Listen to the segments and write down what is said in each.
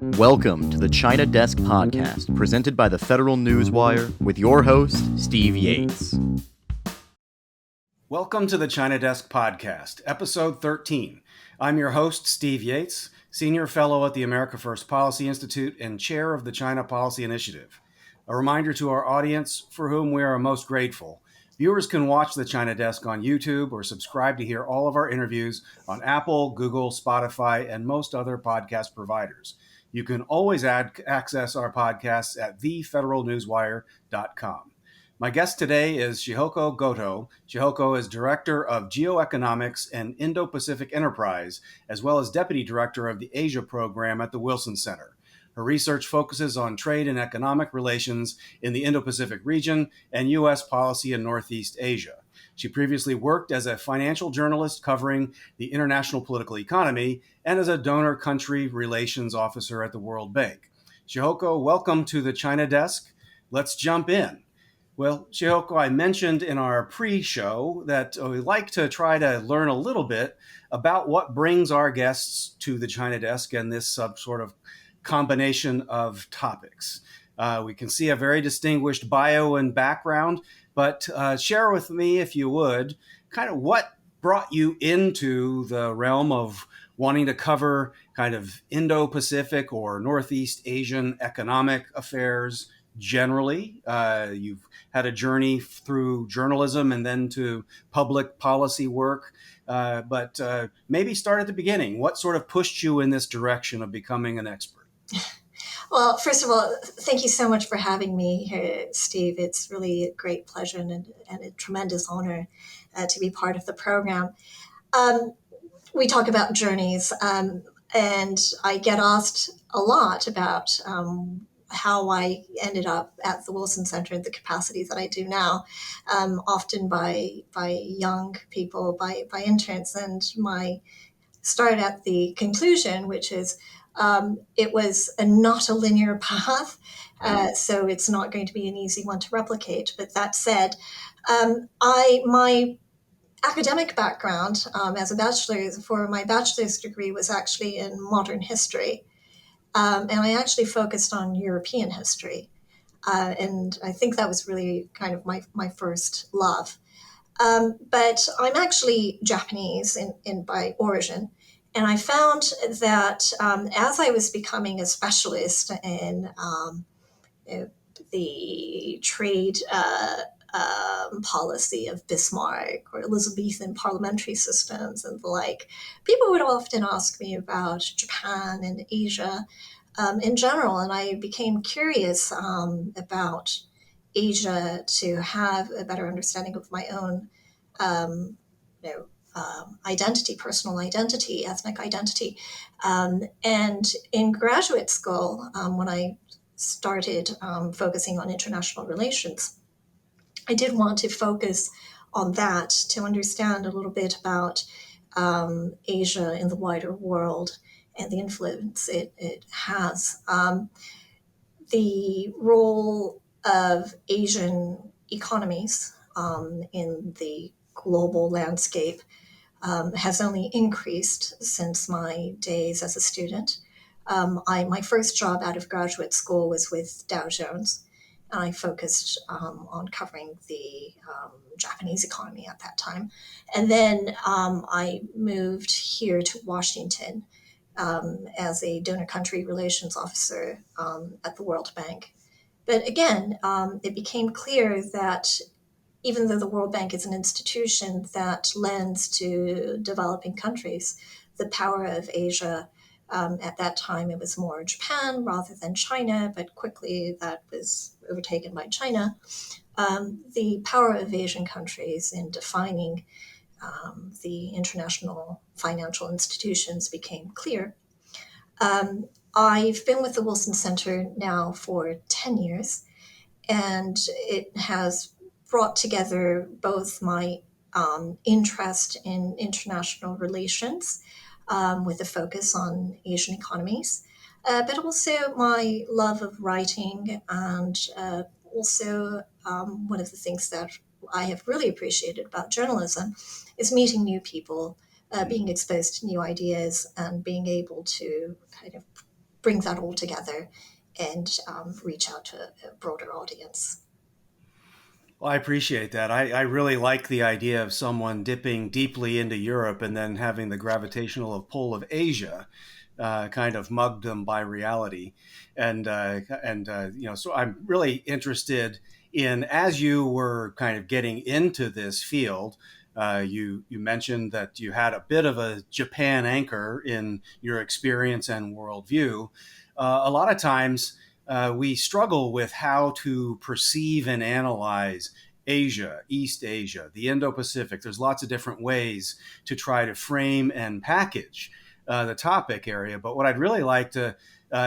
Welcome to the China Desk Podcast, presented by the Federal Newswire, with your host, Steve Yates. Welcome to the China Desk Podcast, Episode 13. I'm your host, Steve Yates, Senior Fellow at the America First Policy Institute and Chair of the China Policy Initiative. A reminder to our audience, for whom we are most grateful. Viewers can watch the China Desk on YouTube or subscribe to hear all of our interviews on Apple, Google, Spotify, and most other podcast providers. You can always access our podcasts at thefederalnewswire.com. My guest today is Shihoko Goto. Shihoko is Director of Geoeconomics and Indo-Pacific Enterprise, as well as Deputy Director of the Asia Program at the Wilson Center. Her research focuses on trade and economic relations in the Indo-Pacific region and U.S. policy in Northeast Asia. She previously worked as a financial journalist covering the international political economy and as a donor country relations officer at the World Bank. Shihoko, welcome to the China Desk. Let's jump in. Well, Shihoko, I mentioned in our pre-show that we like to try to learn a little bit about what brings our guests to the China Desk and this sort of combination of topics. We can see a very distinguished bio and background, but share with me, if you would, kind of what brought you into the realm of wanting to cover kind of Indo-Pacific or Northeast Asian economic affairs generally. You've had a journey through journalism and then to public policy work, but maybe start at the beginning. What sort of pushed you in this direction of becoming an expert? Well, first of all, thank you so much for having me here, Steve. It's really a great pleasure and a tremendous honor to be part of the program. We talk about journeys, and I get asked a lot about how I ended up at the Wilson Center in the capacity that I do now, often by young people, by interns. And my start at the conclusion, which is it was not a linear path, so it's not going to be an easy one to replicate. But that said, my academic background as a bachelor's, for my bachelor's degree, was actually in modern history. And I actually focused on European history. And I think that was really kind of my first love. But I'm actually Japanese by origin. And I found that as I was becoming a specialist in the trade policy of Bismarck or Elizabethan parliamentary systems and the like, people would often ask me about Japan and Asia in general. And I became curious about Asia to have a better understanding of my own identity, personal identity, ethnic identity. And in graduate school, when I started focusing on international relations, I did want to focus on that to understand a little bit about Asia in the wider world and the influence it has. The role of Asian economies in the global landscape has only increased since my days as a student. My first job out of graduate school was with Dow Jones, and I focused on covering the Japanese economy at that time. And then I moved here to Washington as a donor country relations officer at the World Bank. But again, it became clear that even though the World Bank is an institution that lends to developing countries, the power of Asia, at that time it was more Japan rather than China, but quickly that was overtaken by China. The power of Asian countries in defining the international financial institutions became clear. I've been with the Wilson Center now for 10 years, and it has brought together both my interest in international relations with a focus on Asian economies, but also my love of writing, and also one of the things that I have really appreciated about journalism is meeting new people, being exposed to new ideas, and being able to kind of bring that all together and reach out to a broader audience. Well, I appreciate that. I really like the idea of someone dipping deeply into Europe and then having the gravitational pull of Asia kind of mug them by reality. So I'm really interested in, as you were kind of getting into this field, you mentioned that you had a bit of a Japan anchor in your experience and worldview. A lot of times we struggle with how to perceive and analyze Asia, East Asia, the Indo-Pacific. There's lots of different ways to try to frame and package the topic area. But what I'd really like to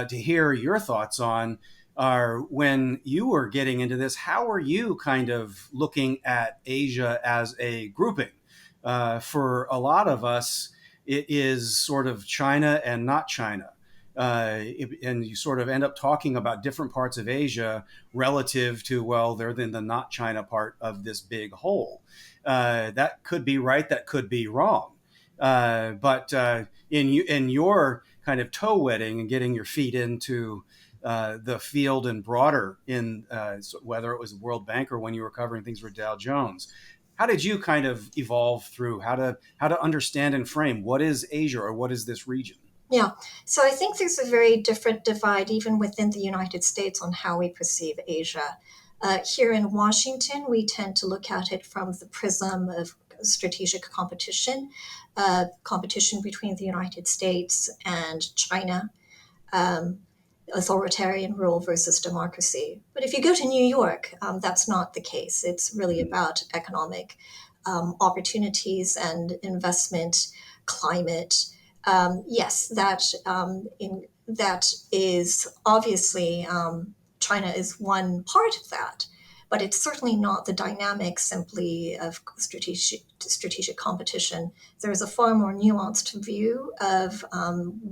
hear your thoughts on are, when you were getting into this, how are you kind of looking at Asia as a grouping? For a lot of us, it is sort of China and not China. And you sort of end up talking about different parts of Asia relative to, well, they're in the not China part of this big whole. That could be right, that could be wrong. But in your kind of toe wetting and getting your feet into the field and broader in whether it was World Bank or when you were covering things for Dow Jones, how did you kind of evolve through how to understand and frame what is Asia or what is this region? Yeah, so I think there's a very different divide even within the United States on how we perceive Asia. Here in Washington, we tend to look at it from the prism of strategic competition, competition between the United States and China, authoritarian rule versus democracy. But if you go to New York, that's not the case. It's really about economic opportunities and investment climate. Yes, that is obviously China is one part of that, but it's certainly not the dynamic simply of strategic competition. There is a far more nuanced view of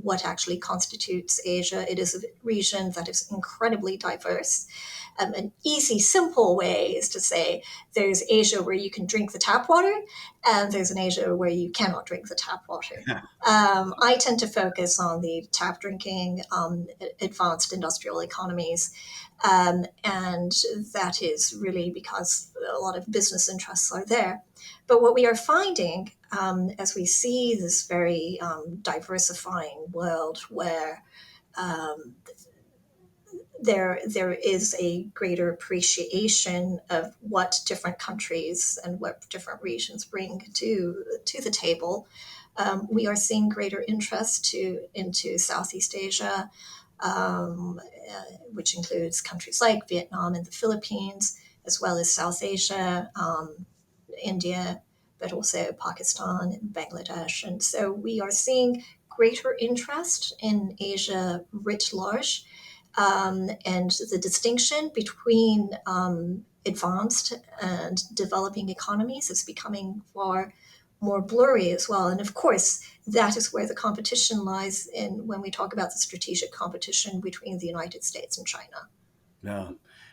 what actually constitutes Asia. It is a region that is incredibly diverse. An easy, simple way is to say there's Asia where you can drink the tap water, and there's an Asia where you cannot drink the tap water. I tend to focus on the tap drinking, advanced industrial economies. And that is really because a lot of business interests are there. But what we are finding as we see this very diversifying world where there is a greater appreciation of what different countries and what different regions bring to the table. We are seeing greater interest into Southeast Asia, which includes countries like Vietnam and the Philippines, as well as South Asia, India, but also Pakistan and Bangladesh. And so we are seeing greater interest in Asia writ large. And the distinction between advanced and developing economies is becoming far more blurry as well. And of course, that is where the competition lies in when we talk about the strategic competition between the United States and China. Yeah.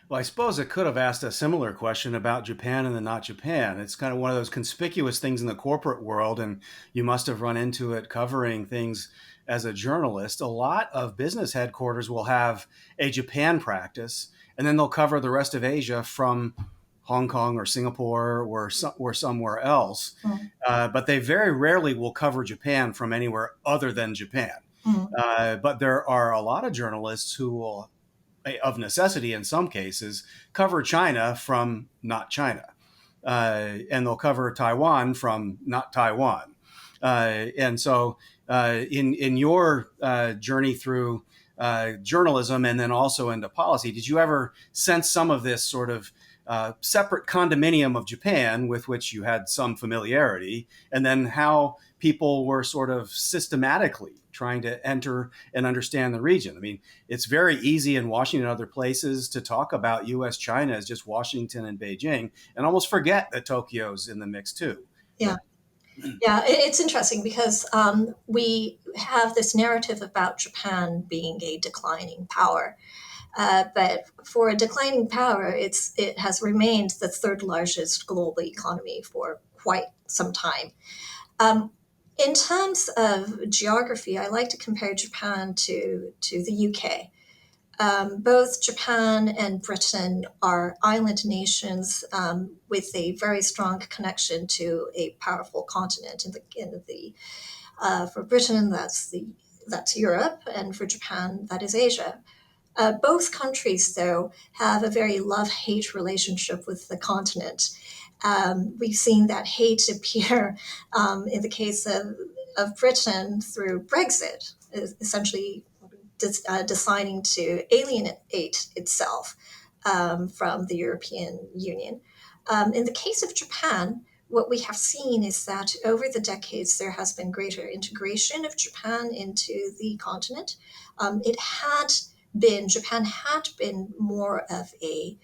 Well, I suppose I could have asked a similar question about Japan and the not Japan. It's kind of one of those conspicuous things in the corporate world, and you must have run into it covering things as a journalist. A lot of business headquarters will have a Japan practice, and then they'll cover the rest of Asia from Hong Kong or Singapore or somewhere else. But they very rarely will cover Japan from anywhere other than Japan. But there are a lot of journalists who will, of necessity in some cases, cover China from not China. And they'll cover Taiwan from not Taiwan. And so in your journey through journalism and then also into policy, did you ever sense some of this sort of separate condominium of Japan with which you had some familiarity, and then how people were sort of systematically trying to enter and understand the region? I mean, it's very easy in Washington and other places to talk about U.S. China as just Washington and Beijing and almost forget that Tokyo's in the mix too. Yeah. Yeah, it's interesting because we have this narrative about Japan being a declining power. But for a declining power, it has remained the third largest global economy for quite some time. In terms of geography, I like to compare Japan to the UK. Both Japan and Britain are island nations with a very strong connection to a powerful continent. For Britain, that's Europe, and for Japan, that is Asia. Both countries, though, have a very love-hate relationship with the continent. We've seen that hate appear in the case of Britain through Brexit, essentially deciding to alienate itself from the European Union. In the case of Japan, what we have seen is that over the decades, there has been greater integration of Japan into the continent. Japan had been more of a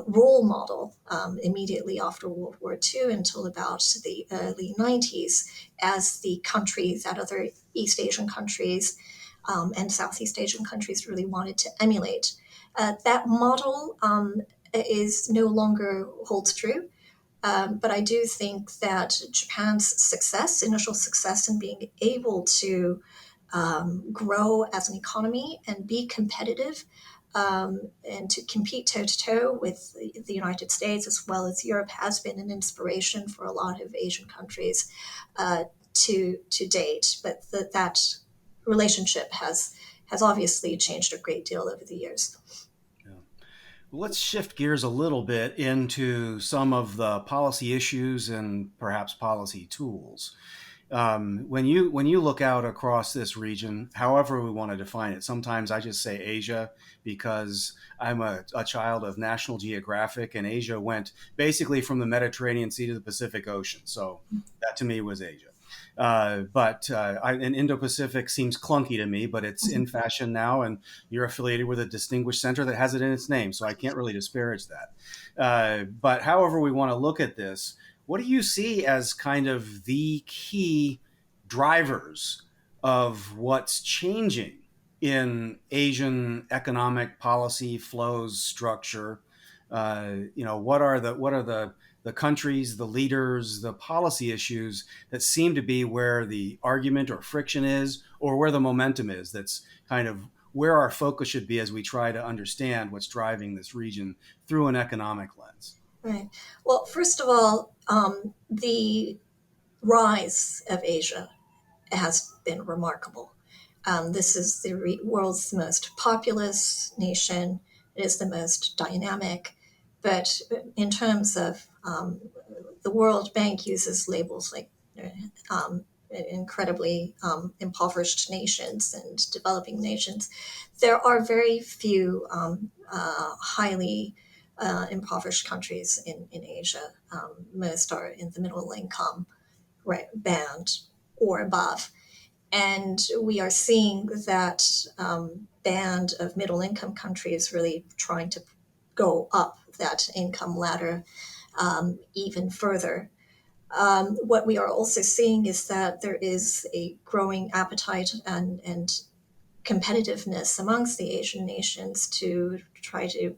role model immediately after World War II until about the early 90s as the country that other East Asian countries and Southeast Asian countries really wanted to emulate. That model is no longer holds true. But I do think that Japan's initial success in being able to grow as an economy and be competitive and to compete toe to toe with the United States as well as Europe has been an inspiration for a lot of Asian countries to date. But that relationship has obviously changed a great deal over the years. Let's shift gears a little bit into some of the policy issues and perhaps policy tools. When you look out across this region, however we want to define it, sometimes I just say Asia because I'm a child of National Geographic, and Asia went basically from the Mediterranean Sea to the Pacific Ocean. So that to me was Asia. And Indo-Pacific seems clunky to me, but it's in fashion now, and you're affiliated with a distinguished center that has it in its name, so I can't really disparage that. But however we want to look at this, what do you see as kind of the key drivers of what's changing in Asian economic policy flows structure? What are the countries, the leaders, the policy issues that seem to be where the argument or friction is, or where the momentum is? That's kind of where our focus should be as we try to understand what's driving this region through an economic lens. Right. Well, first of all, the rise of Asia has been remarkable. This is the world's most populous nation. It is the most dynamic. But in terms of the World Bank uses labels like incredibly impoverished nations and developing nations, there are very few highly impoverished countries in Asia. Most are in the middle income band or above. And we are seeing that band of middle income countries really trying to go up that income ladder even further. What we are also seeing is that there is a growing appetite and competitiveness amongst the Asian nations to try to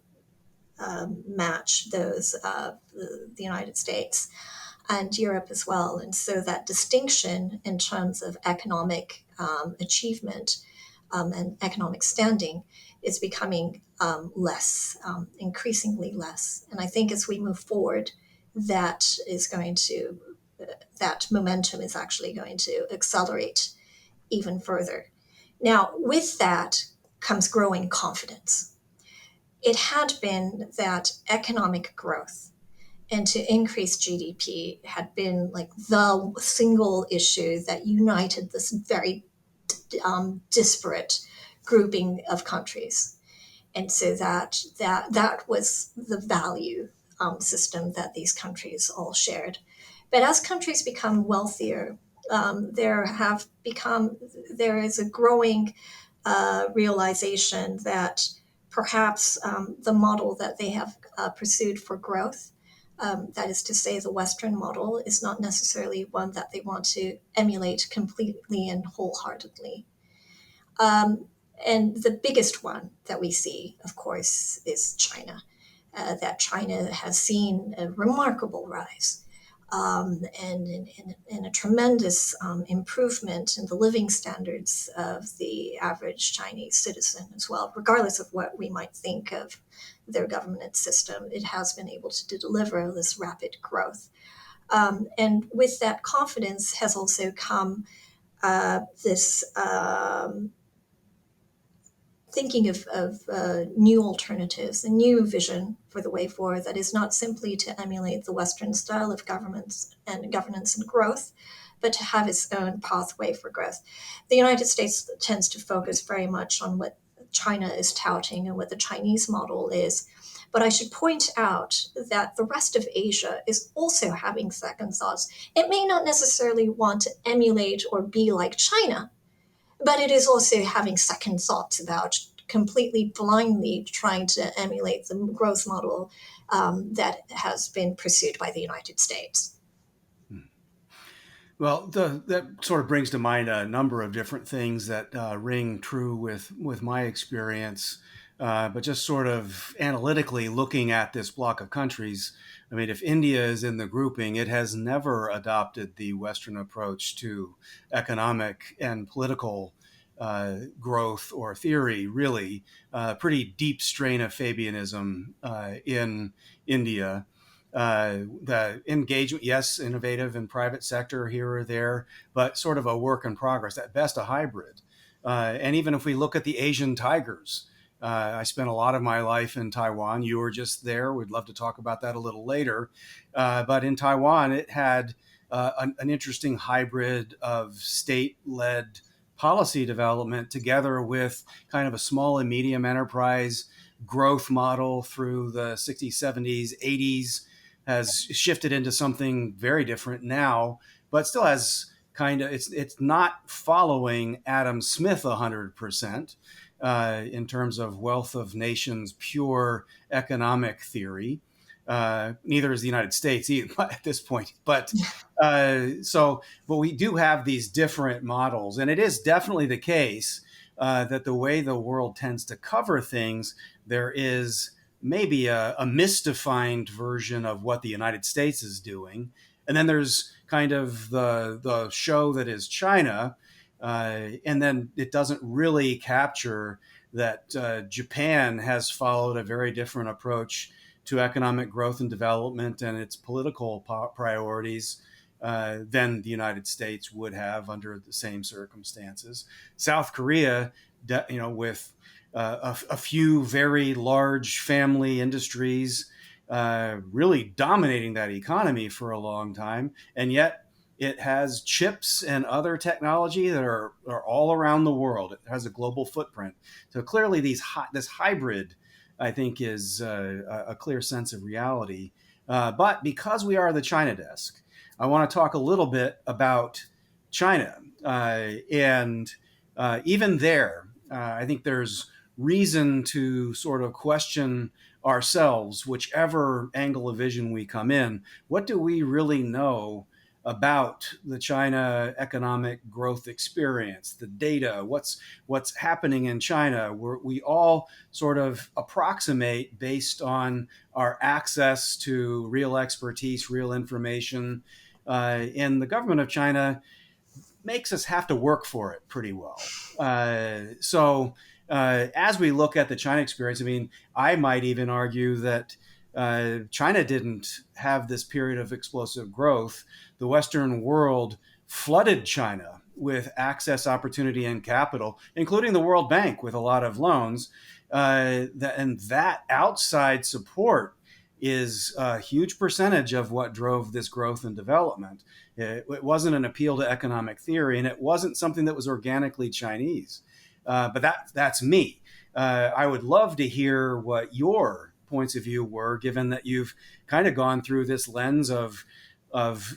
match those of the United States and Europe as well. And so that distinction in terms of economic achievement and economic standing is becoming increasingly less. And I think as we move forward, that momentum is actually going to accelerate even further. Now, with that comes growing confidence. It had been that economic growth and to increase GDP had been like the single issue that united this very disparate grouping of countries. And so that was the value system that these countries all shared. But as countries become wealthier, there is a growing realization that perhaps the model that they have pursued for growth, that is to say, the Western model, is not necessarily one that they want to emulate completely and wholeheartedly. And the biggest one that we see, of course, is China. That China has seen a remarkable rise. and a tremendous improvement in the living standards of the average Chinese citizen as well, regardless of what we might think of their governance system. It has been able to deliver this rapid growth. And with that confidence has also come this thinking of new alternatives, a new vision for the way forward that is not simply to emulate the Western style of governance and growth, but to have its own pathway for growth. The United States tends to focus very much on what China is touting and what the Chinese model is. But I should point out that the rest of Asia is also having second thoughts. It may not necessarily want to emulate or be like China, but it is also having second thoughts about completely blindly trying to emulate the growth model that has been pursued by the United States. Well, that sort of brings to mind a number of different things that ring true with my experience. But just sort of analytically looking at this block of countries, I mean, if India is in the grouping, it has never adopted the Western approach to economic and political growth or theory, really. Pretty deep strain of Fabianism in India. The engagement, yes, innovative in private sector here or there, but sort of a work in progress, at best a hybrid. And even if we look at the Asian tigers, I spent a lot of my life in Taiwan. You were just there. We'd love to talk about that a little later. But in Taiwan, it had an interesting hybrid of state-led policy development together with kind of a small and medium enterprise growth model through the 60s, 70s, 80s, has shifted into something very different now, but still has kind of, it's not following Adam Smith 100%. In terms of wealth of nations, pure economic theory. Neither is the United States either, at this point. But but we do have these different models. And it is definitely the case that the way the world tends to cover things, there is maybe a misdefined version of what the United States is doing. And then there's kind of the show that is China. And then it doesn't really capture that Japan has followed a very different approach to economic growth and development and its political priorities than the United States would have under the same circumstances. South Korea, with a few very large family industries really dominating that economy for a long time, and yet it has chips and other technology that are all around the world. It has a global footprint. So clearly this hybrid, I think, is a clear sense of reality. But because we are the China desk, I want to talk a little bit about China. And even there, I think there's reason to sort of question ourselves, whichever angle of vision we come in. What do we really know about the China economic growth experience, the data, what's happening in China? We all sort of approximate based on our access to real expertise, real information. And the government of China makes us have to work for it pretty well. So as we look at the China experience, I mean, I might even argue that China didn't have this period of explosive growth. The Western world flooded China with access, opportunity, and capital, including the World Bank with a lot of loans. And that outside support is a huge percentage of what drove this growth and development. It wasn't an appeal to economic theory, and it wasn't something that was organically Chinese. But that's me. I would love to hear what your points of view were, given that you've kind of gone through this lens of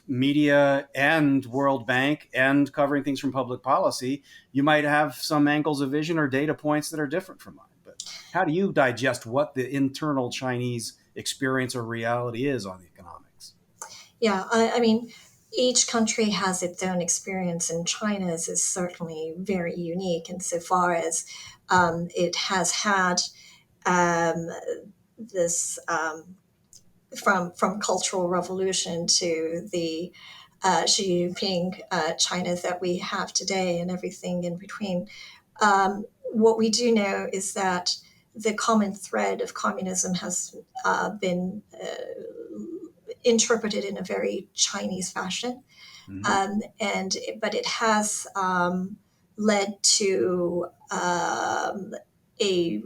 media and World Bank and covering things from public policy. You might have some angles of vision or data points that are different from mine. But how do you digest what the internal Chinese experience or reality is on the economics? Yeah, I mean, each country has its own experience, and China's is certainly very unique insofar as it has had this from Cultural Revolution to the Xi Jinping China that we have today and everything in between. What we do know is that the common thread of communism has been interpreted in a very Chinese fashion, but it has led to a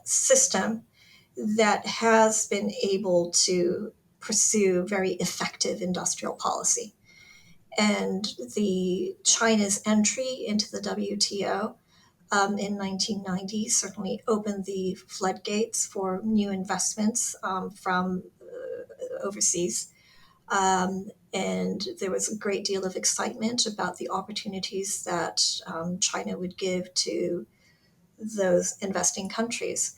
system that has been able to pursue very effective industrial policy. And the China's entry into the WTO in 1990 certainly opened the floodgates for new investments from overseas. And there was a great deal of excitement about the opportunities that China would give to those investing countries.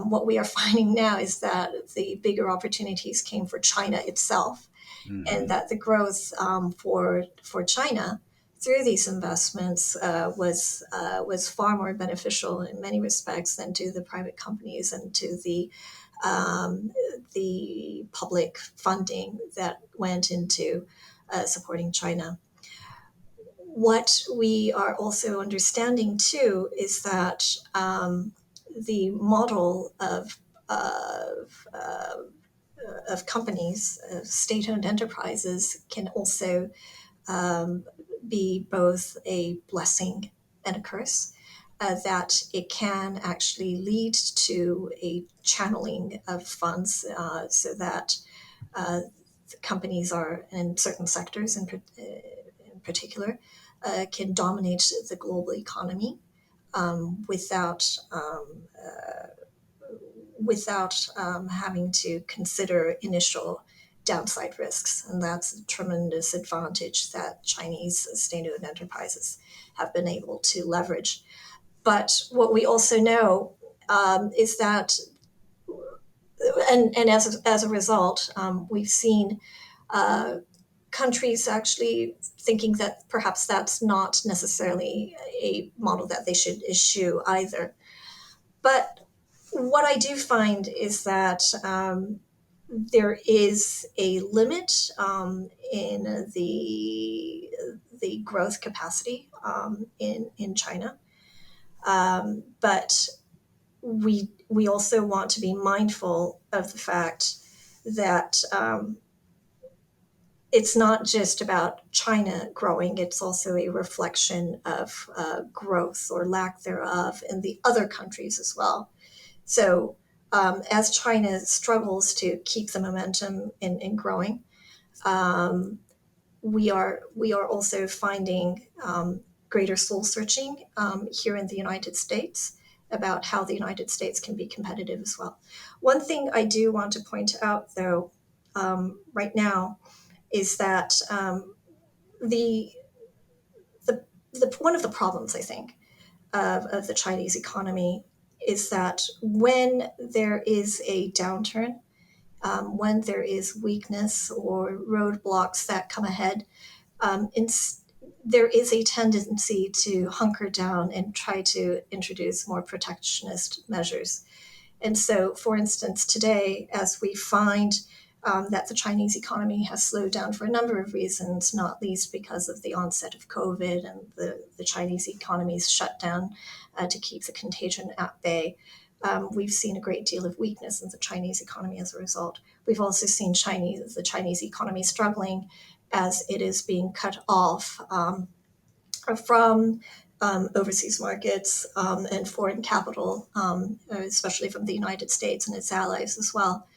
What we are finding now is that the bigger opportunities came for China itself, and that the growth for China through these investments was far more beneficial in many respects than to the private companies and to the public funding that went into supporting China. What we are also understanding too is that the model of companies, state-owned enterprises, can also be both a blessing and a curse. That it can actually lead to a channeling of funds so that the companies are in certain sectors in particular can dominate the global economy without having to consider initial downside risks. And that's a tremendous advantage that Chinese state-owned enterprises have been able to leverage. But what we also know is that, and as a result, we've seen countries actually thinking that perhaps that's not necessarily a model that they should eschew either. But what I do find is that there is a limit in the growth capacity in China, but we also want to be mindful of the fact that it's not just about China growing, it's also a reflection of growth or lack thereof in the other countries as well. So as China struggles to keep the momentum in growing, we are also finding greater soul searching here in the United States about how the United States can be competitive as well. One thing I do want to point out, though, right now, is that the one of the problems, I think, of the Chinese economy is that when there is a downturn, when there is weakness or roadblocks that come ahead, there is a tendency to hunker down and try to introduce more protectionist measures. And so, for instance, today, as we find that the Chinese economy has slowed down for a number of reasons, not least because of the onset of COVID and the Chinese economy's shutdown to keep the contagion at bay. We've seen a great deal of weakness in the Chinese economy as a result. We've also seen the Chinese economy struggling as it is being cut off from overseas markets and foreign capital, especially from the United States and its allies as well.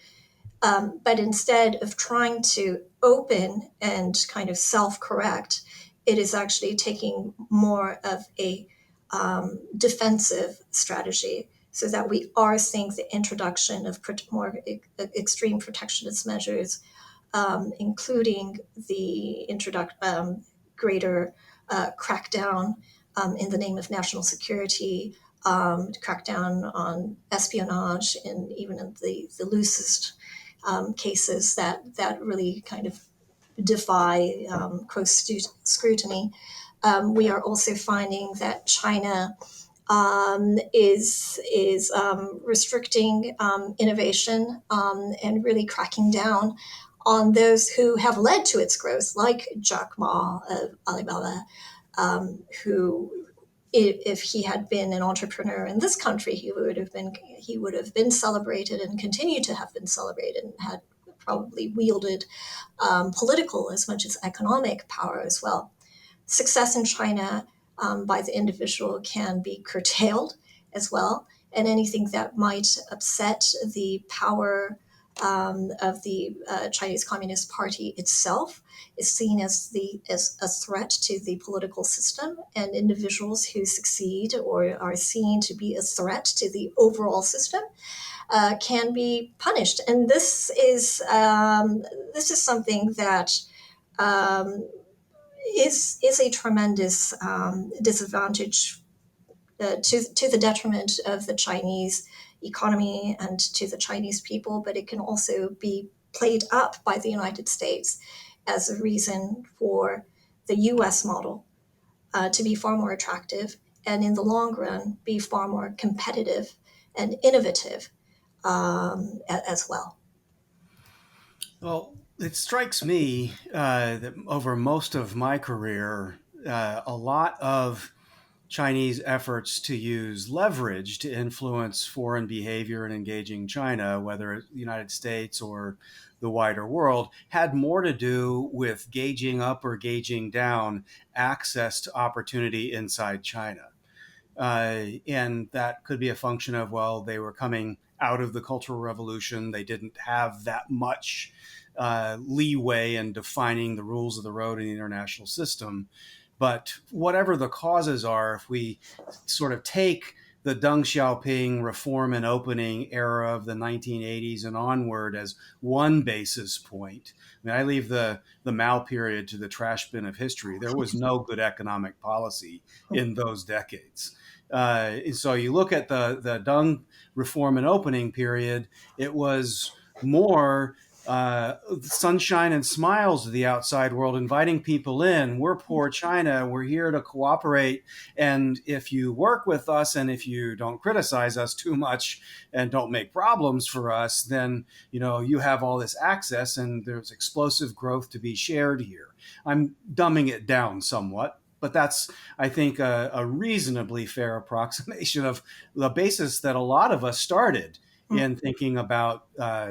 But instead of trying to open and kind of self-correct, it is actually taking more of a defensive strategy, so that we are seeing the introduction of more extreme protectionist measures, including the greater crackdown in the name of national security, to crack down on espionage, and even in the loosest cases that really kind of defy close scrutiny. We are also finding that China is restricting innovation and really cracking down on those who have led to its growth, like Jack Ma of Alibaba, who, if he had been an entrepreneur in this country, he would have been celebrated and continued to have been celebrated, and had probably wielded political as much as economic power as well. Success in China by the individual can be curtailed as well, and anything that might upset the power of the Chinese Communist Party itself is seen as a threat to the political system, and individuals who succeed or are seen to be a threat to the overall system can be punished. And this is something that um, is a tremendous disadvantage to the detriment of the Chinese economy and to the Chinese people, but it can also be played up by the United States as a reason for the US model to be far more attractive and in the long run be far more competitive and innovative as well. Well, it strikes me that over most of my career, a lot of Chinese efforts to use leverage to influence foreign behavior in engaging China, whether it's the United States or the wider world, had more to do with gauging up or gauging down access to opportunity inside China. And that could be a function of, well, they were coming out of the Cultural Revolution. They didn't have that much leeway in defining the rules of the road in the international system. But whatever the causes are, if we sort of take the Deng Xiaoping reform and opening era of the 1980s and onward as one basis point, I mean, I leave the Mao period to the trash bin of history. There was no good economic policy in those decades. So you look at the Deng reform and opening period, it was more sunshine and smiles to the outside world, inviting people in. We're poor China. We're here to cooperate. And if you work with us and if you don't criticize us too much and don't make problems for us, then, you have all this access and there's explosive growth to be shared here. I'm dumbing it down somewhat, but that's, I think, a reasonably fair approximation of the basis that a lot of us started in thinking about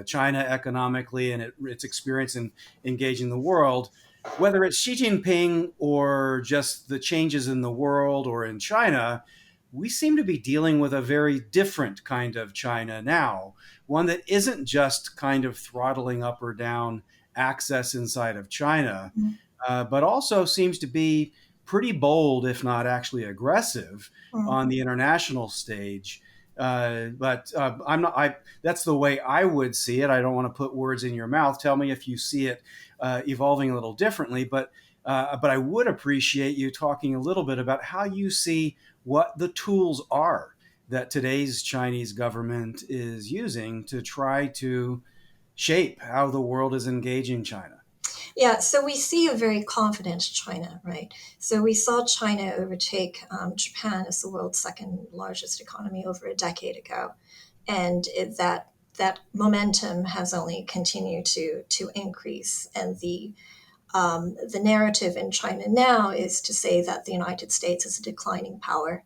China economically and its experience in engaging the world, whether it's Xi Jinping or just the changes in the world or in China. We seem to be dealing with a very different kind of China now, one that isn't just kind of throttling up or down access inside of China, but also seems to be pretty bold, if not actually aggressive, on the international stage. But I'm not. That's the way I would see it. I don't want to put words in your mouth. Tell me if you see it evolving a little differently. But I would appreciate you talking a little bit about how you see what the tools are that today's Chinese government is using to try to shape how the world is engaging China. Yeah, so we see a very confident China, right? So we saw China overtake Japan as the world's second largest economy over a decade ago, and that momentum has only continued to increase. And the narrative in China now is to say that the United States is a declining power,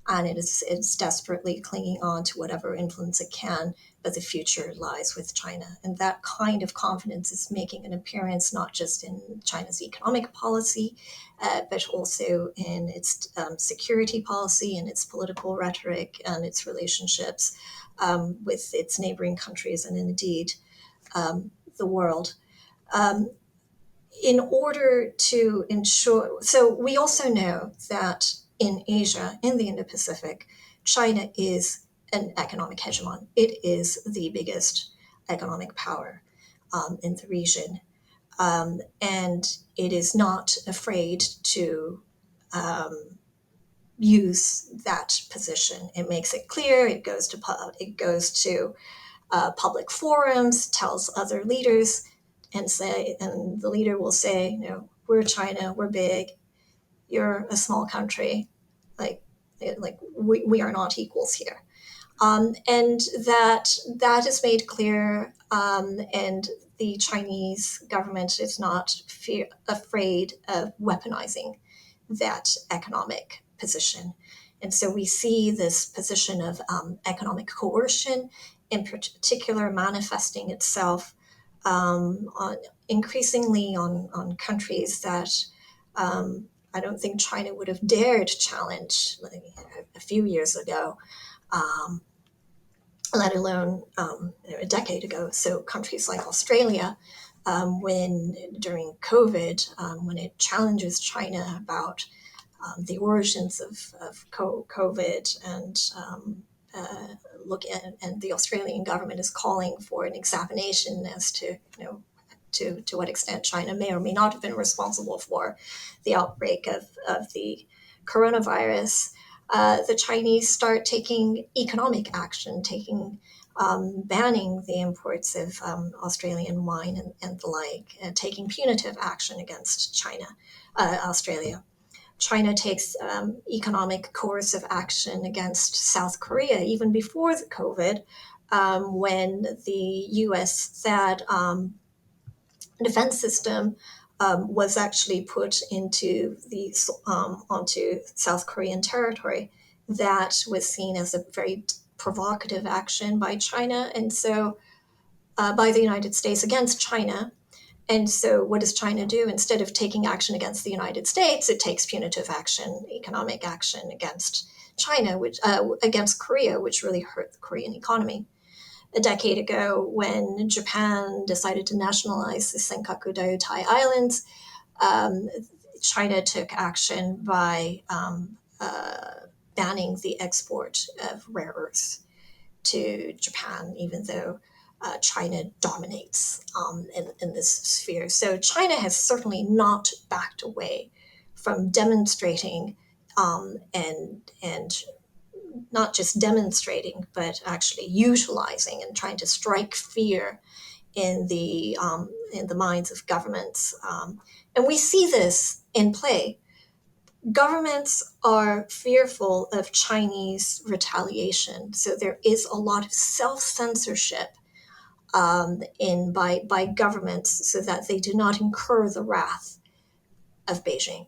and it's desperately clinging on to whatever influence it can, but the future lies with China. And that kind of confidence is making an appearance not just in China's economic policy, but also in its security policy and its political rhetoric and its relationships with its neighboring countries and indeed the world. In order to ensure, so we also know that in Asia, in the Indo-Pacific, China is an economic hegemon. It is the biggest economic power in the region. And it is not afraid to use that position. It makes it clear. It goes to public forums, tells other leaders, and the leader will say, we're China, we're big, you're a small country, like like we are not equals here. And that is made clear, and the Chinese government is not afraid of weaponizing that economic position. And so we see this position of economic coercion, in particular, manifesting itself increasingly on countries that I don't think China would have dared challenge a few years ago. Let alone a decade ago. So countries like Australia, when during COVID, when it challenges China about the origins of COVID, and and the Australian government is calling for an examination as to to what extent China may or may not have been responsible for the outbreak of the coronavirus. The Chinese start taking economic action, banning the imports of Australian wine and the like, and taking punitive action against Australia. China takes economic coercive action against South Korea even before the COVID, when the U.S. THAAD defense system was actually put onto South Korean territory. That was seen as a very provocative action by China, and so by the United States against China. And so what does China do? Instead of taking action against the United States, it takes punitive action, economic action against against Korea, which really hurt the Korean economy. A decade ago, when Japan decided to nationalize the Senkaku Diaoyutai Islands, China took action by banning the export of rare earths to Japan, even though China dominates in this sphere. So China has certainly not backed away from demonstrating and not just demonstrating, but actually utilizing and trying to strike fear in the minds of governments. And we see this in play. Governments are fearful of Chinese retaliation, so there is a lot of self-censorship by governments so that they do not incur the wrath of Beijing.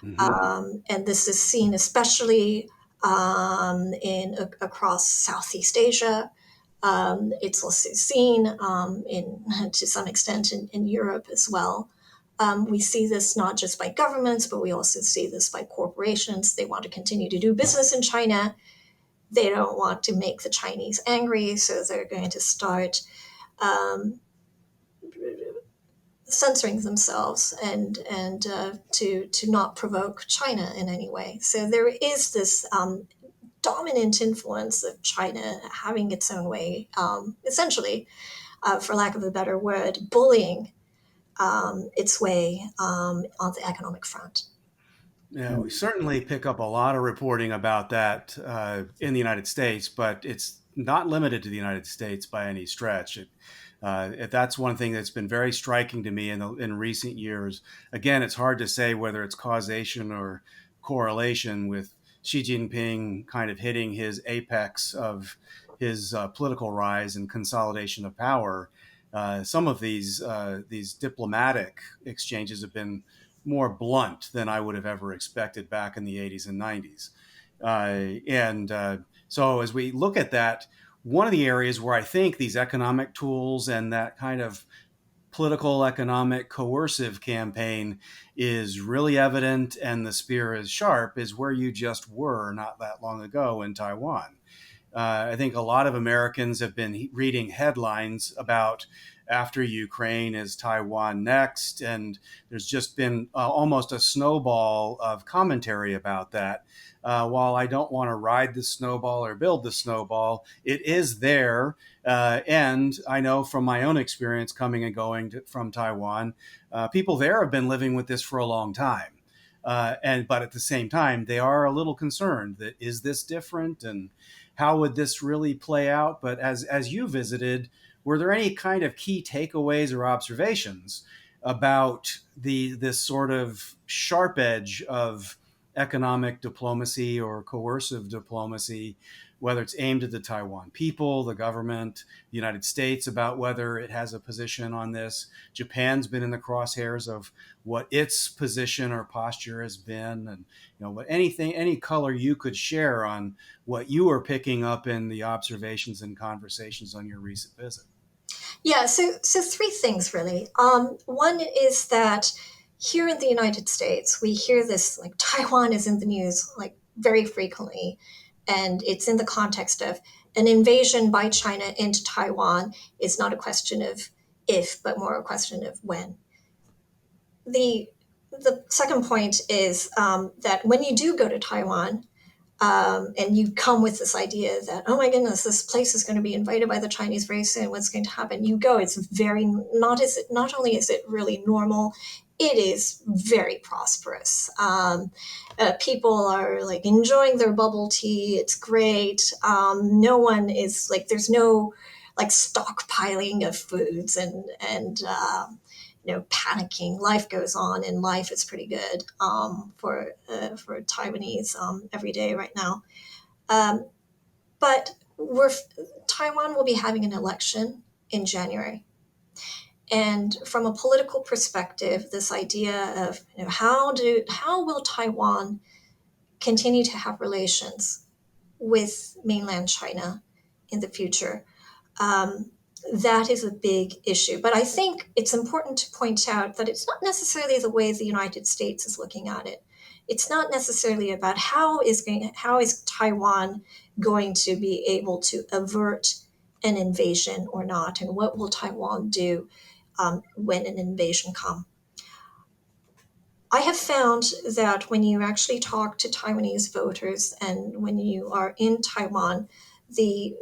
And this is seen especially across Southeast Asia. It's also seen to some extent in Europe as well. We see this not just by governments, but we also see this by corporations. They want to continue to do business in China. They don't want to make the Chinese angry, so they're going to start censoring themselves and to not provoke China in any way. So there is this dominant influence of China having its own way, essentially, for lack of a better word, bullying its way on the economic front. Yeah, we certainly pick up a lot of reporting about that in the United States, but it's not limited to the United States by any stretch. That's one thing that's been very striking to me in recent years. Again, it's hard to say whether it's causation or correlation with Xi Jinping kind of hitting his apex of his political rise and consolidation of power. Some of these diplomatic exchanges have been more blunt than I would have ever expected back in the 80s and 90s. So as we look at that, one of the areas where I think these economic tools and that kind of political, economic, coercive campaign is really evident and the spear is sharp is where you just were not that long ago in Taiwan. I think a lot of Americans have been reading headlines about after Ukraine, is Taiwan next? And there's just been almost a snowball of commentary about that. While I don't want to ride the snowball or build the snowball, it is there. And I know from my own experience coming and going from Taiwan, people there have been living with this for a long time. But at the same time, they are a little concerned that is this different and how would this really play out? But as you visited, were there any kind of key takeaways or observations about this sort of sharp edge of economic diplomacy or coercive diplomacy, whether it's aimed at the Taiwan people, the government, the United States, about whether it has a position on this. Japan's been in the crosshairs of what its position or posture has been, and but any color you could share on what you are picking up in the observations and conversations on your recent visit. Yeah, so three things really. One is that here in the United States, we hear this like Taiwan is in the news like very frequently, and it's in the context of an invasion by China into Taiwan is not a question of if, but more a question of when. The second point is that when you do go to Taiwan, and you come with this idea that, oh my goodness, this place is going to be invaded by the Chinese very soon. What's going to happen? You go. It's very not only is it really normal, it is very prosperous. People are like enjoying their bubble tea. It's great. No one is like there's no like stockpiling of foods and panicking. Life goes on, and life is pretty good for Taiwanese every day right now. But Taiwan will be having an election in January, and from a political perspective, this idea of how will Taiwan continue to have relations with mainland China in the future? That is a big issue. But I think it's important to point out that it's not necessarily the way the United States is looking at it. It's not necessarily about how is Taiwan going to be able to avert an invasion or not, and what will Taiwan do when an invasion comes. I have found that when you actually talk to Taiwanese voters and when you are in Taiwan, the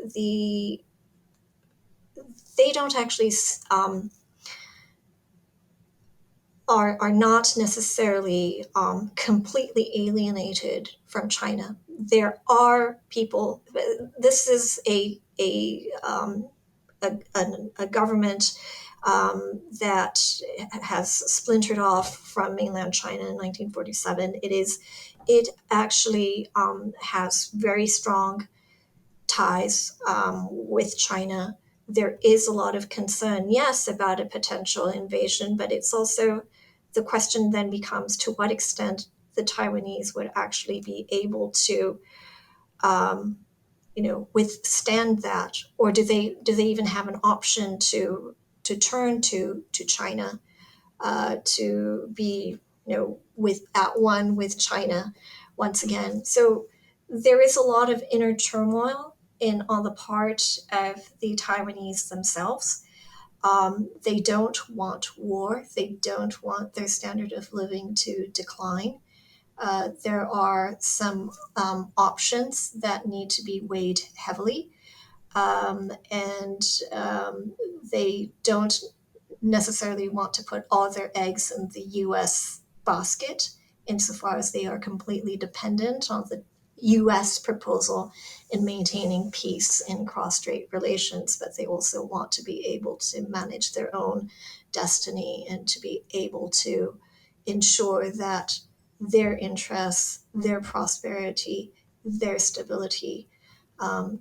they don't actually are not necessarily completely alienated from China. There are people. This is a government that has splintered off from mainland China in 1947. It actually has very strong ties with China. There is a lot of concern, yes, about a potential invasion, but it's also the question then becomes to what extent the Taiwanese would actually be able to, withstand that, or do they even have an option to turn to China, to be at one with China once again? So there is a lot of inner turmoil on the part of the Taiwanese themselves. They don't want war. They don't want their standard of living to decline. There are some options that need to be weighed heavily, and they don't necessarily want to put all their eggs in the U.S. basket, insofar as they are completely dependent on the U.S. proposal in maintaining peace in cross-strait relations, but they also want to be able to manage their own destiny and to be able to ensure that their interests, their prosperity, their stability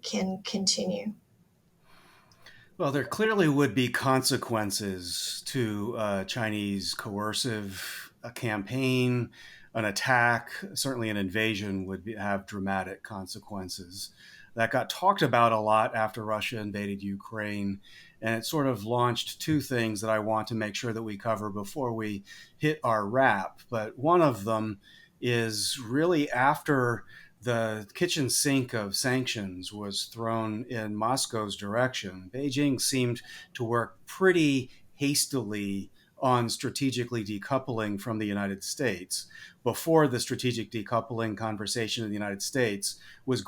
can continue. Well, there clearly would be consequences to Chinese coercive campaign, an attack, certainly an invasion have dramatic consequences. That got talked about a lot after Russia invaded Ukraine, and it sort of launched two things that I want to make sure that we cover before we hit our wrap. But one of them is really after the kitchen sink of sanctions was thrown in Moscow's direction, Beijing seemed to work pretty hastily on strategically decoupling from the United States before the strategic decoupling conversation in the United States was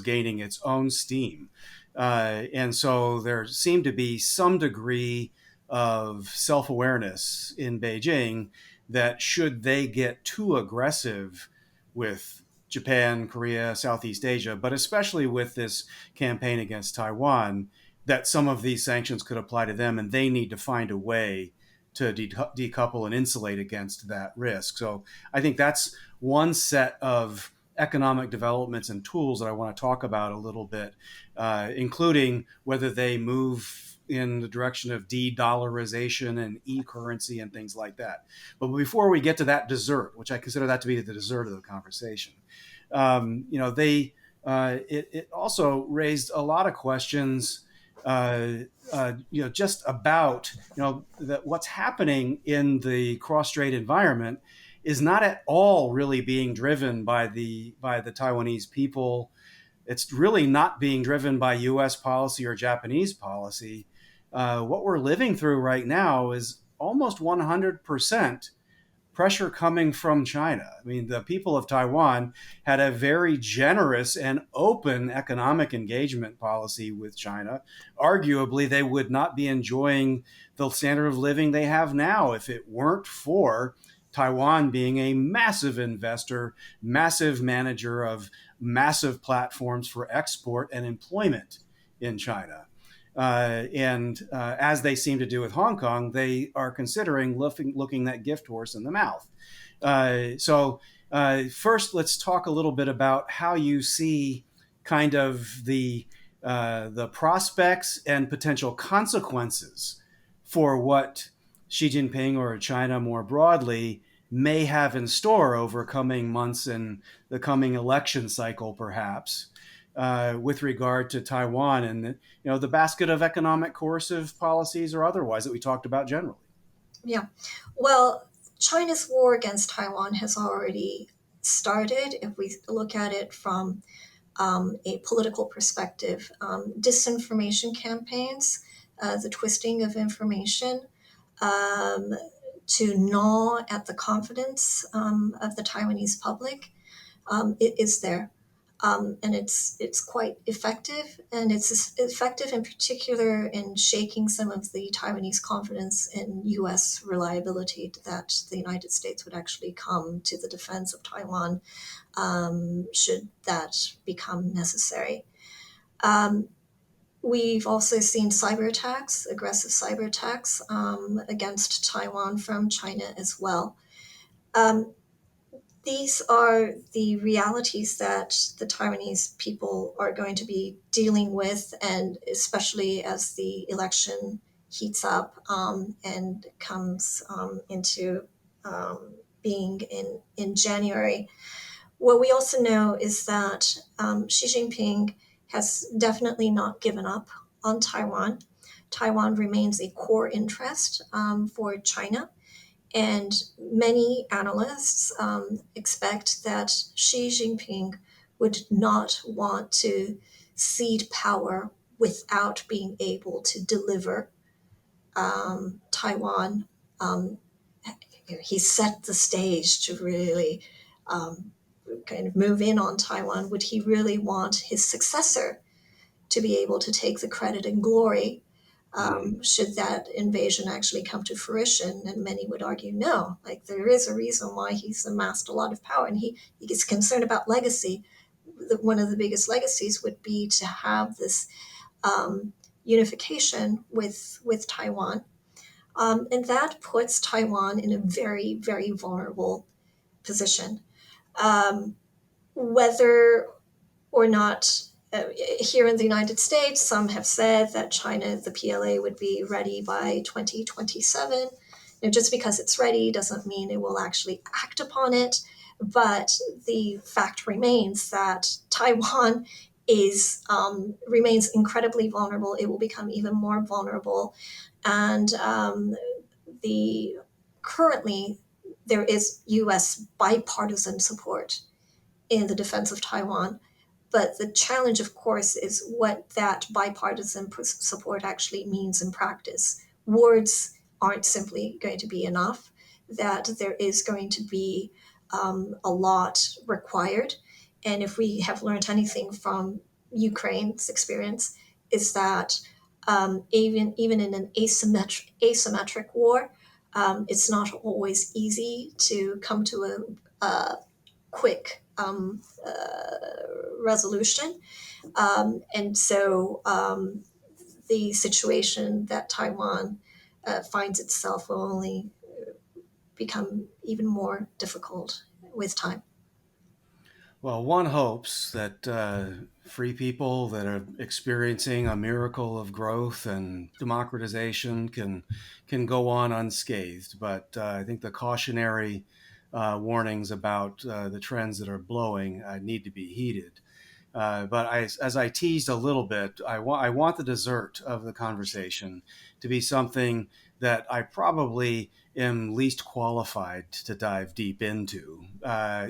gaining its own steam. And so there seemed to be some degree of self-awareness in Beijing that should they get too aggressive with Japan, Korea, Southeast Asia, but especially with this campaign against Taiwan, that some of these sanctions could apply to them, and they need to find a way to decouple and insulate against that risk. So I think that's one set of economic developments and tools that I want to talk about a little bit, including whether they move in the direction of de-dollarization and e-currency and things like that. But before we get to that dessert, which I consider that to be the dessert of the conversation, it also raised a lot of questions, just about that what's happening in the cross-strait environment is not at all really being driven by the Taiwanese people. It's really not being driven by U.S. policy or Japanese policy. What we're living through right now is almost 100% pressure coming from China. I mean, the people of Taiwan had a very generous and open economic engagement policy with China. Arguably, they would not be enjoying the standard of living they have now if it weren't for Taiwan being a massive investor, massive manager of massive platforms for export and employment in China. And as they seem to do with Hong Kong, they are considering looking that gift horse in the mouth. First, let's talk a little bit about how you see kind of the prospects and potential consequences for what Xi Jinping or China more broadly may have in store over coming months and the coming election cycle, perhaps. With regard to Taiwan and the basket of economic coercive policies or otherwise that we talked about generally. Yeah, well, China's war against Taiwan has already started. If we look at it from a political perspective, disinformation campaigns, the twisting of information to gnaw at the confidence of the Taiwanese public, it is there. And it's quite effective, and it's effective in particular in shaking some of the Taiwanese confidence in U.S. reliability that the United States would actually come to the defense of Taiwan should that become necessary. We've also seen cyber attacks, aggressive cyber attacks against Taiwan from China as well. These are the realities that the Taiwanese people are going to be dealing with, and especially as the election heats up and comes into being in January. What we also know is that Xi Jinping has definitely not given up on Taiwan. Taiwan remains a core interest for China. And many analysts expect that Xi Jinping would not want to cede power without being able to deliver Taiwan. He set the stage to really kind of move in on Taiwan. Would he really want his successor to be able to take the credit and glory should that invasion actually come to fruition? And many would argue no. Like, there is a reason why he's amassed a lot of power, and he gets concerned about legacy. One of the biggest legacies would be to have this unification with Taiwan. And that puts Taiwan in a very, very vulnerable position. Whether or not here in the United States, some have said that China, the PLA, would be ready by 2027. Just because it's ready doesn't mean it will actually act upon it. But the fact remains that Taiwan remains incredibly vulnerable. It will become even more vulnerable. And currently there is U.S. bipartisan support in the defense of Taiwan. But the challenge, of course, is what that bipartisan support actually means in practice. Words aren't simply going to be enough, that there is going to be a lot required. And if we have learned anything from Ukraine's experience, is that even in an asymmetric war, it's not always easy to come to a quick resolution. And so the situation that Taiwan finds itself will only become even more difficult with time. Well, one hopes that free people that are experiencing a miracle of growth and democratization can go on unscathed. But I think the cautionary warnings about the trends that are blowing need to be heeded. As I teased a little bit, I want the dessert of the conversation to be something that I probably am least qualified to dive deep into,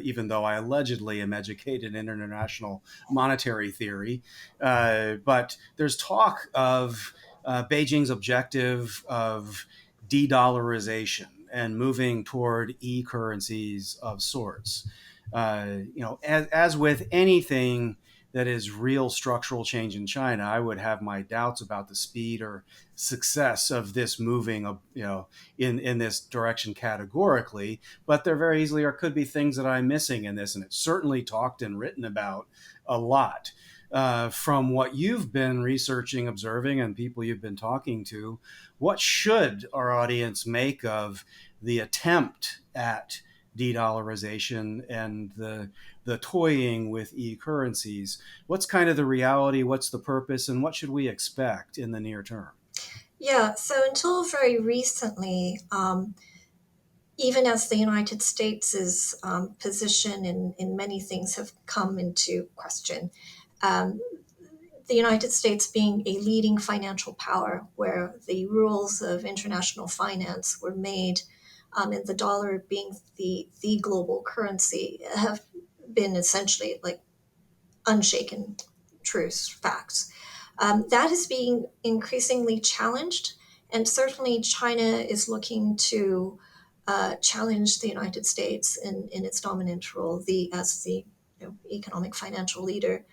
even though I allegedly am educated in international monetary theory. But there's talk of Beijing's objective of de-dollarization and moving toward e-currencies of sorts. As with anything that is real structural change in China, I would have my doubts about the speed or success of this moving, in this direction categorically. But there very easily could be things that I'm missing in this, and it's certainly talked and written about a lot. From what you've been researching, observing, and people you've been talking to, what should our audience make of the attempt at de-dollarization and the toying with e-currencies? What's kind of the reality? What's the purpose? And what should we expect in the near term? Yeah, so until very recently, even as the United States' position in many things have come into question, um, the United States being a leading financial power where the rules of international finance were made, and the dollar being the global currency, have been essentially like unshaken truths, facts. That is being increasingly challenged, and certainly China is looking to challenge the United States in its dominant role as the economic financial leader.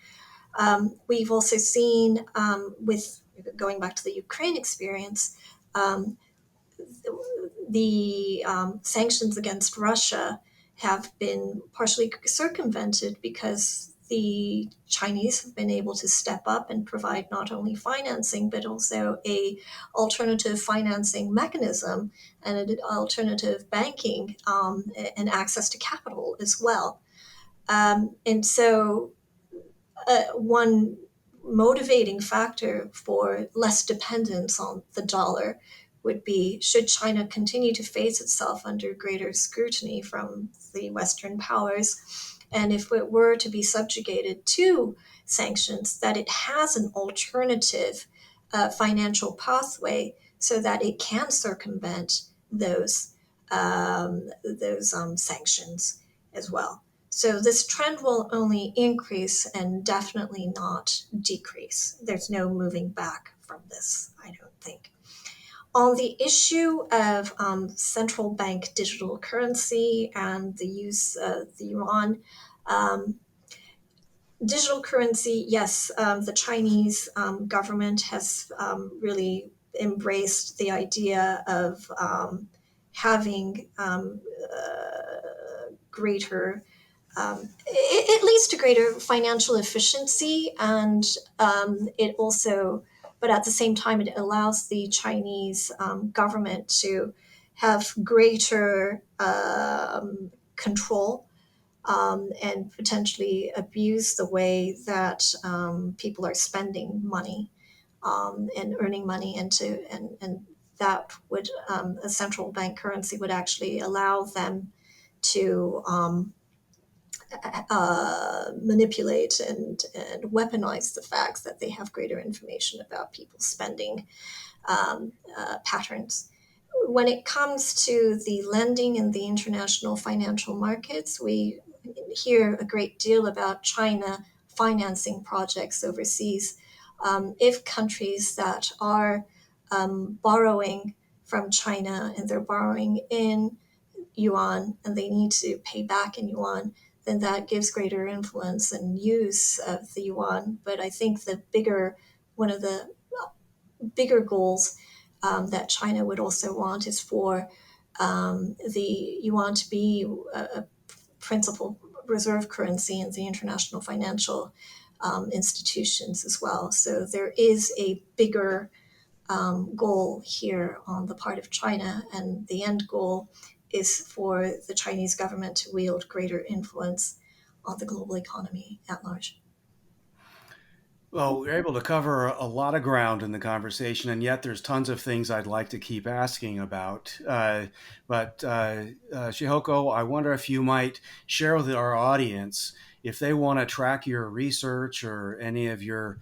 We've also seen, with going back to the Ukraine experience, um, the sanctions against Russia have been partially circumvented because the Chinese have been able to step up and provide not only financing but also a alternative financing mechanism and an alternative banking, and access to capital as well. And so one motivating factor for less dependence on the dollar would be, should China continue to face itself under greater scrutiny from the Western powers, and if it were to be subjugated to sanctions, that it has an alternative financial pathway so that it can circumvent those sanctions as well. So this trend will only increase and definitely not decrease. There's no moving back from this, I don't think. On the issue of central bank digital currency and the use of the yuan, um, digital currency, yes, the Chinese government has really embraced the idea of having greater it leads to greater financial efficiency, and it also, but at the same time, it allows the Chinese government to have greater control, and potentially abuse the way that people are spending money, and earning money and that would, a central bank currency would actually allow them to manipulate and weaponize the facts that they have greater information about people's spending patterns. When it comes to the lending in the international financial markets, we hear a great deal about China financing projects overseas. If countries that are borrowing from China and they're borrowing in yuan and they need to pay back in yuan, then that gives greater influence and use of the yuan. But I think one of the bigger goals that China would also want is for the yuan to be a principal reserve currency in the international financial institutions as well. So there is a bigger goal here on the part of China, and the end goal is for the Chinese government to wield greater influence on the global economy at large. Well, we're able to cover a lot of ground in the conversation, and yet there's tons of things I'd like to keep asking about. But Shihoko, I wonder if you might share with our audience if they want to track your research or any of your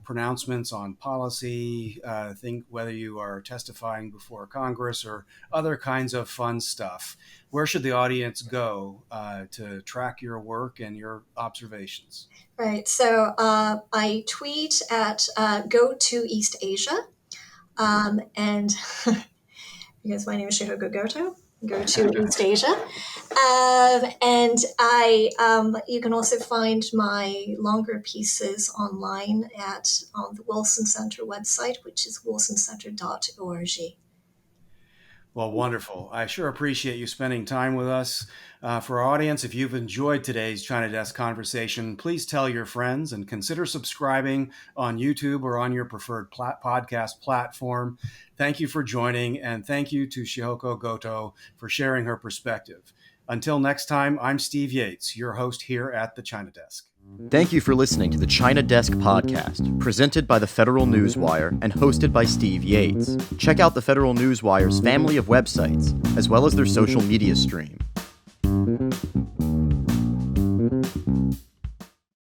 pronouncements on policy, think whether you are testifying before Congress or other kinds of fun stuff. Where should the audience go to track your work and your observations? Right. So I tweet at Go to East Asia, and because my name is Shihoko Goto, Go to East Asia, and you can also find my longer pieces online on the Wilson Center website, which is wilsoncenter.org. Well, wonderful. I sure appreciate you spending time with us. For our audience, if you've enjoyed today's China Desk conversation, please tell your friends and consider subscribing on YouTube or on your preferred podcast platform. Thank you for joining, and thank you to Shihoko Goto for sharing her perspective. Until next time, I'm Steve Yates, your host here at the China Desk. Thank you for listening to the China Desk podcast, presented by the Federal Newswire and hosted by Steve Yates. Check out the Federal Newswire's family of websites, as well as their social media stream.